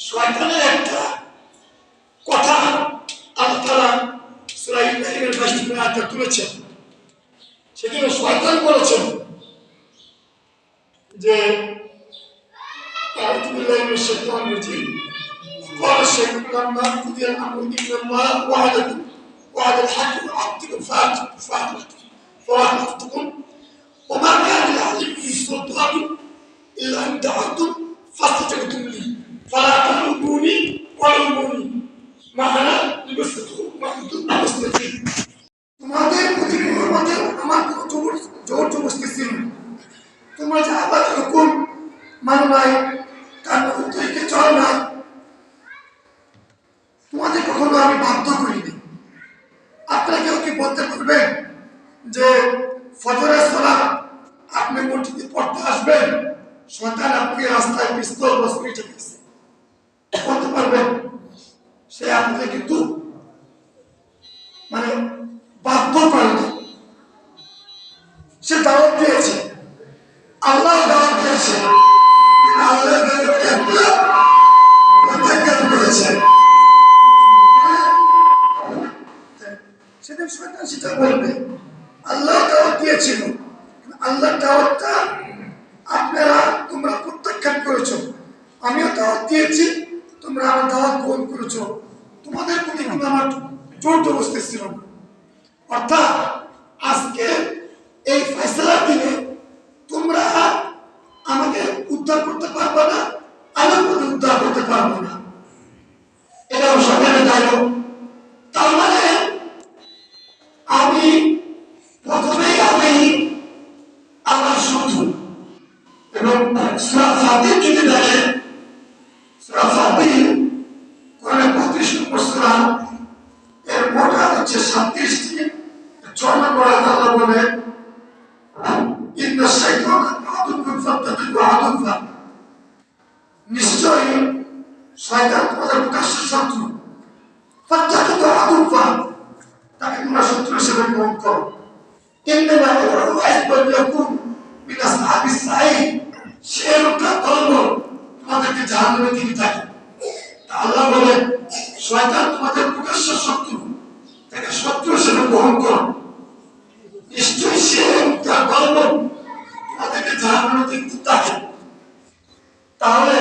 শয়তানের একটা কথা আল্লাহ তাআলা সূরা ইব্রাহিমের 22 নম্বর আয়াতে তুলেছেন। সেখানে শয়তান বলেছেন যে আউযু বিল্লাহি মিনাশ শাইতানির রাজীম قال الشيطان لما قضي الامر ان الله وعدكم وعد الحق وعدتكم فوعدتكم وما كان لعلي في سلطان الا ان دعوتم فاستجبتم لي فلا تلوموني ولوموني ما انا بمثلكم ما انتم بمثلي তোমাদের প্রতি আমাদের আমার জোর জবরদস্তি ছিল তোমরা যা আবার হুকুম মানো নাই তার তরিকে চলো না তোমাদের কখনো আমি বাধ্য করিনি। আপনারা কেউ কি বলতে পারবেন যে ফজরের সালাত আপনি মসজিদে পড়তে আসবেন, শয়তান আপনি রাস্তায় পিস্তল বসিয়ে রেখেছে, বলতে পারবেন? সে আপনাদের কিন্তু মানে বাধ্য করে না, সে দাওয়াত দিয়েছে, আল্লাহ দাওয়াত দিয়েছে, আল্লাহ প্রত্যাখ্যান করেছে। সেদিন শয়তান সেটা বলবে আল্লাহ দাওয়াত দিয়েছিল, আল্লাহ দাওয়াতটা তোমরা প্রত্যাখ্যান করেছো, আমিও দাওয়াত দিয়েছি, তোমরা আমার দাওয়াত গ্রহণ করেছো, তোমাদের প্রতি কিন্তু আমার জোর জবরদস্তি ছিল না। অর্থাৎ আজকে এই ফয়সালার দিনে তোমরা আমাকে উদ্ধার করতে পারবে না, আমি উদ্ধার করতে পারবো না, এটাও শয়তানের ডায়লগ। তার মানে আমি প্রথমেই আমার শত্রু। এবং সূরা ফাতির যদি দেখেন, সূরা ফাতির কোরআনের 32 নম্বর সূরা, এর মোটা হচ্ছে 37টি। 6 নম্বর আয়াতে আল্লাহ বলে ইন্নাশ শাইতানা আদুউকুম ফাত্তাখিযুহু আদুওয়া, নিশ্চয়ই শয়তান তোমাদের প্রকাশ্য শত্রু, ফাত্তাখিযুহু আদুওয়া, তাকে তোমরা শত্রু হিসেবে গ্রহণ করো। ইন্নামা ইয়াদউ হিজবান ইয়াকুন মিন আসহাবিস সাঈদ, সে লোকটা দল তোমাদেরকে জাহান্নামে দিতে থাকে। আল্লাহ বলে শয়তান তোমাদের প্রকাশ্য শত্রু, তাকে শত্রু হিসেবে গ্রহণ করো, নিশ্চয়ই সে তার দল তোমাদেরকে জাহান্নামে দিতে থাকে। তাহলে